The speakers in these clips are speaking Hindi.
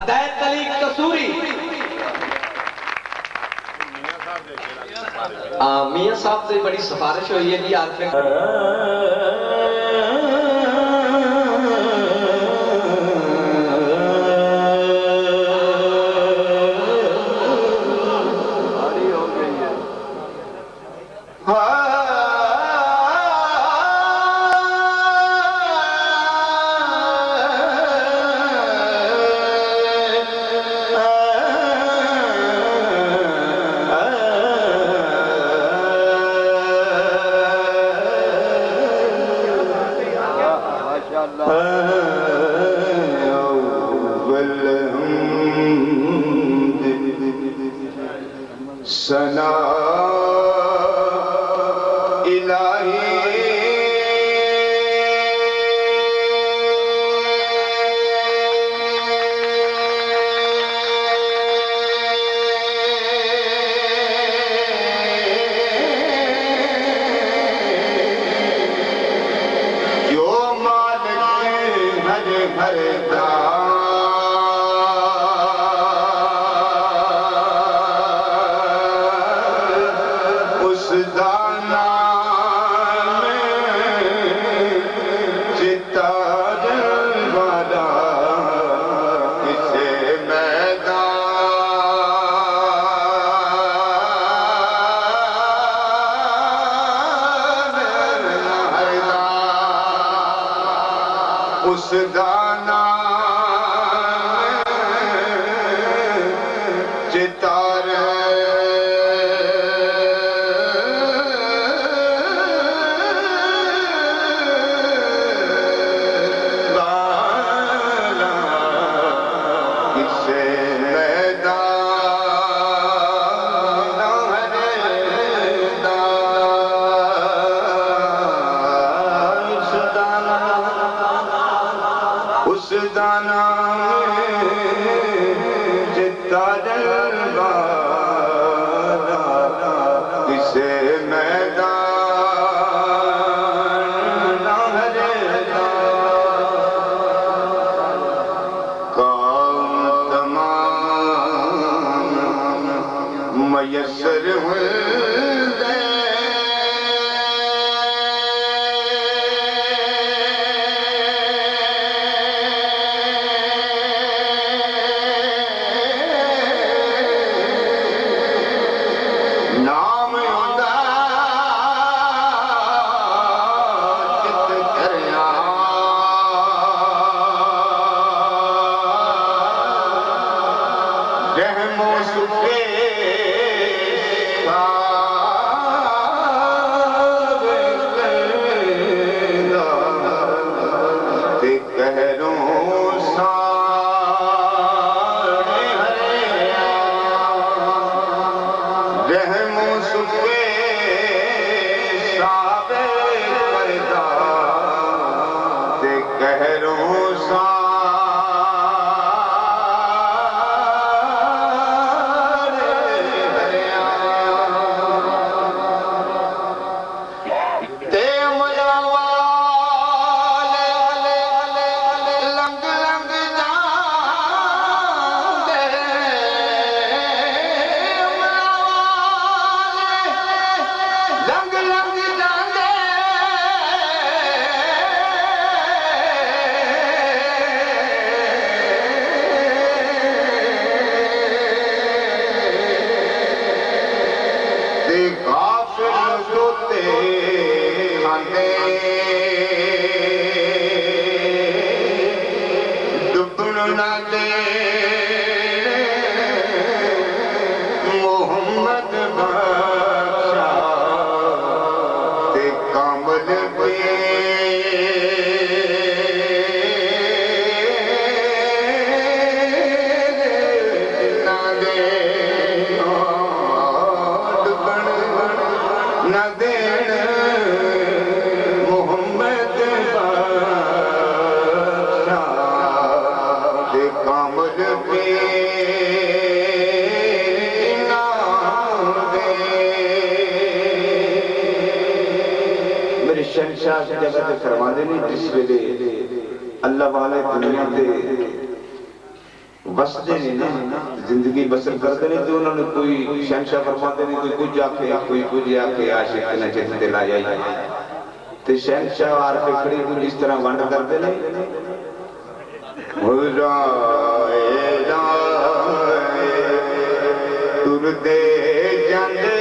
हिदायत अली कसूरी मियां साहब से बड़ी सिफारिश हुई है कि सना इलाही जो मालिक हर हर का दाना में चिता वाला किसे मैदान उस दाना चिता उस दाना चिता जलवाना किसे मैदान काम तमाम मयसर हुए रहमो सुखे ते कहरों रहमो सुखे साबे करदा ते कहरों डुबण न दे मोहम्मद बादशाह ते कामल पे न दे डुबण न देण कामल पे मेरे शहंशाह जगत फरमाते ने जिस वेले अल्लाह वाले दुनिया ते बसते नहीं ना, जिंदगी बसर करते नहीं तो उन्होंने कोई शहनशाह फरमाते नहीं, कोई कुछ आके कोई कुछ आके आशिक न चित ते ला जाए ते शहनशाह आर पे खड़ी कुछ इस तरह वंड करते नहीं। हो जाए तुरदे जांदे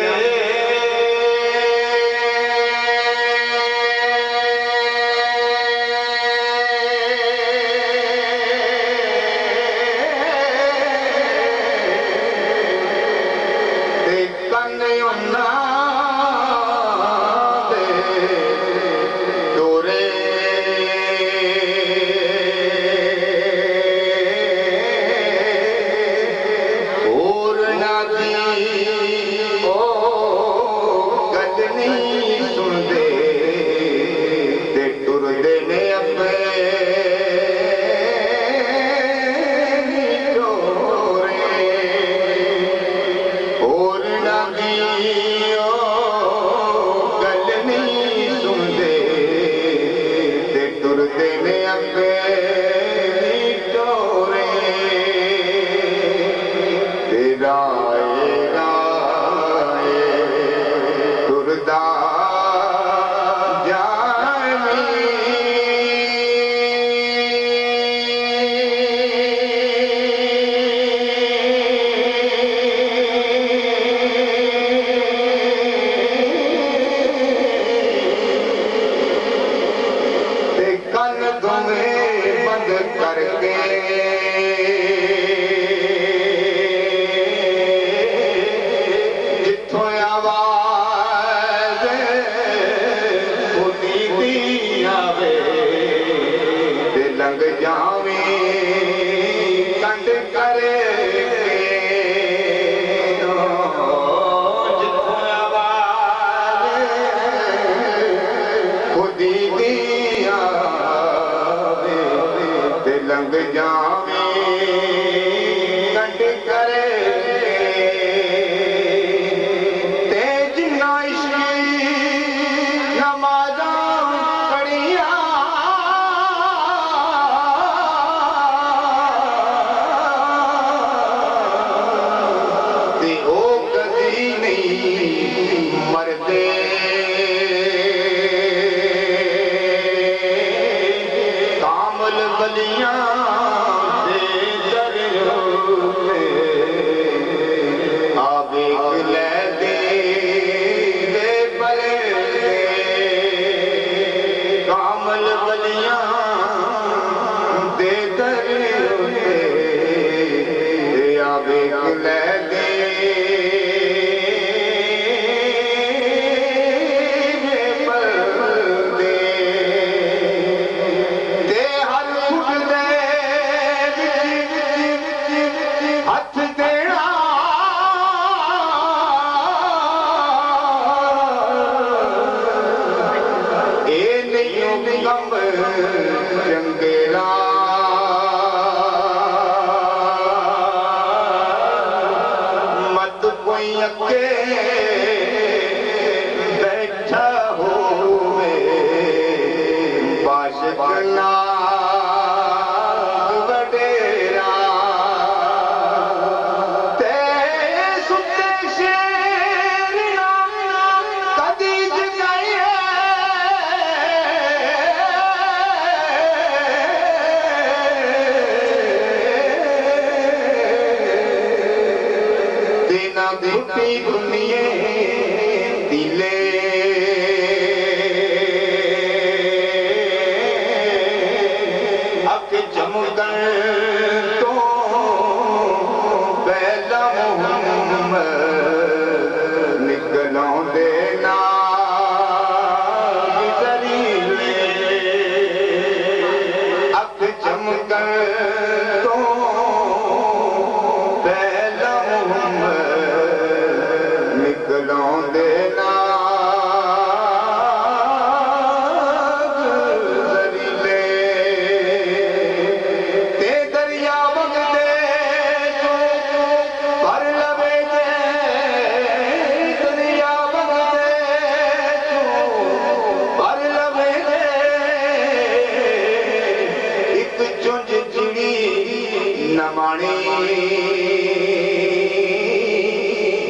निकलों देना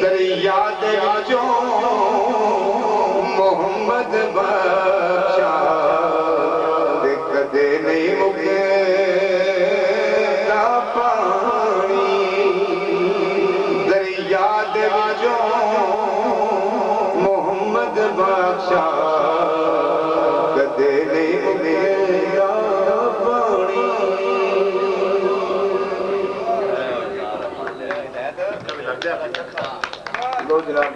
दरिया दे विचों मोहम्मद बख्शा ते कदे नहीं मुकदा पानी दरिया दे विचों मोहम्मद बख्शा कदे नहीं मुकदा पानी लो जनाब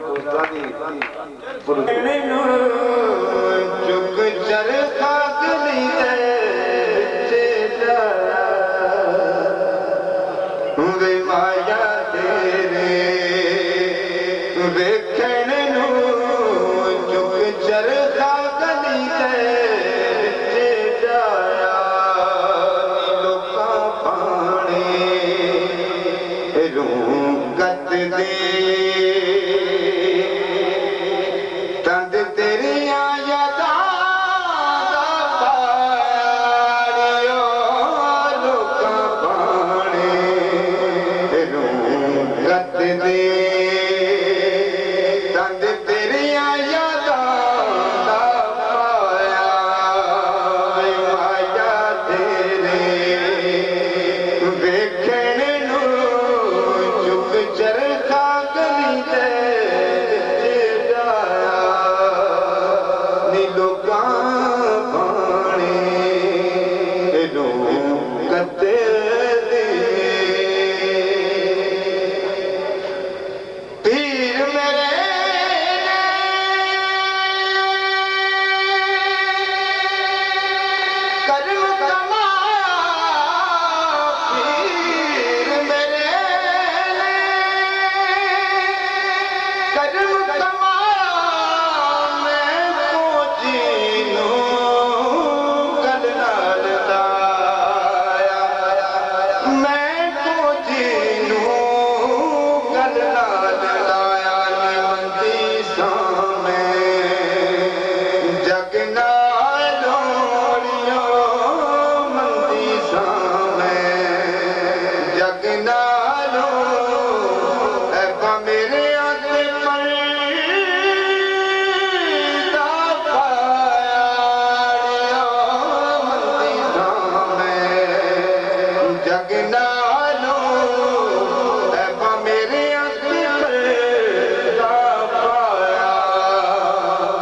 चुक चरखा गली वे माया तेरे वेखण चुक चरखा गली जाया लोका पाने रूगत दे तंद तेरिया यादा लोका पाने रूगत दे तंद तेरिया यादा माया तेरे वेखण चुक चरखा गली जाया नी लोका पाने रूगत दे पीर मेरे कर्म कमा पीर मेरे कर्म कमा मैं पहुंची गल नाल लाया मैं पहुंची गल नाल लाया मंदी सामें जग नालोड़ियो मंदी सामें जग नालो ऐबा मेरे आगे पर्दा पाया मंदी सामें जग नालो ऐबा मेरे आगे पर्दा पाया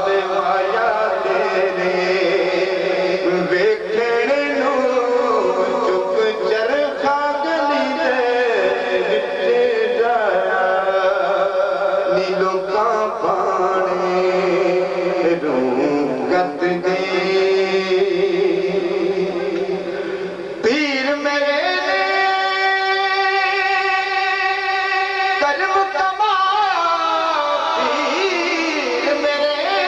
वे माया तेरे वेखण चुक चरखा गली दे विच जाया नी लोका पाने रूगत दे पीर मेरे कर्म कमा पीर मेरे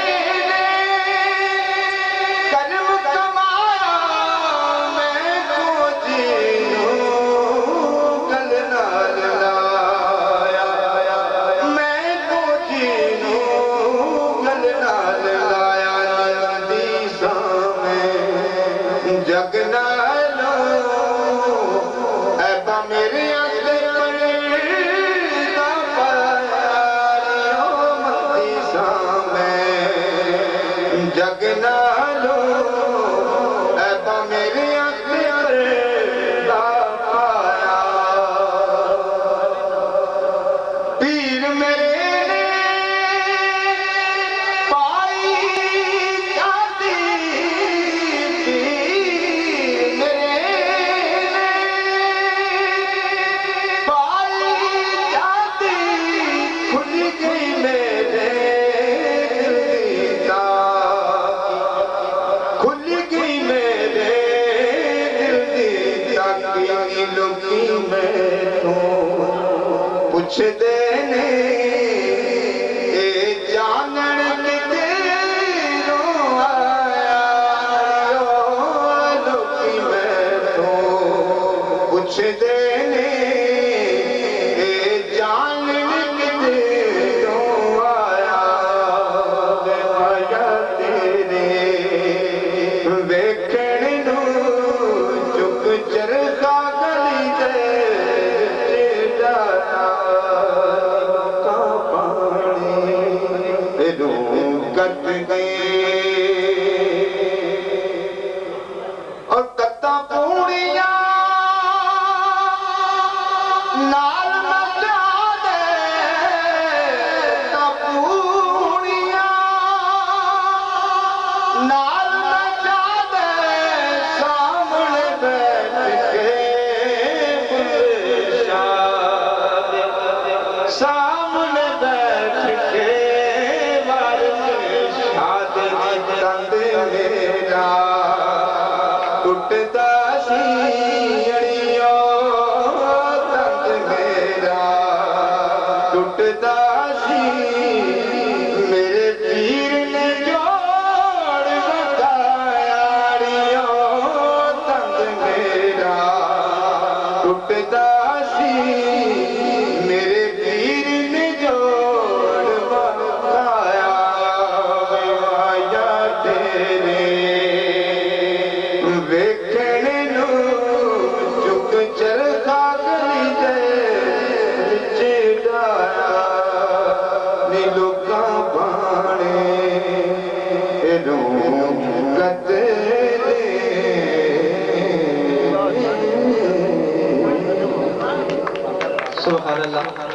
कर्म कमा मैं खोजी गल नाल लाया मैं खोजी गल नाल लाया नदी सामें जग नालो ऐबा मेरे आगे पर्दा पाया मंदी सामें जग नालो ऐबा मेरे आगे पर्दा पाया पीर मेरे पाई जाती पीर मेरे पाई जाती खुल गई मेरे दिल दी ताक खुल गई मेरे दिल दी ताकी लोकी मैनूं पुछदे ने ए जानन किधरों आया लोकी मैनूं पुछदे ने ए जानन किधरों आया वे माया तेरे वेखण चुक चरखा गली दे नाल मचा दे कपूड़ियां नाल मचा दे सामने बैठ के सामने बैठ के वारिस शाद तंद मेरा टुटदा सी अड़ियो तंद मेरा टुटदा सी मेरे पीर ने जोड़ बताया अड़ियो तंद मेरा टुटदा सी मेरे पीर ने जोड़ बताया आया तेरे वेखण नू चुक चरखा गली दे विच डाया नी लोकां बाणे रूं कते सुभान अल्लाह।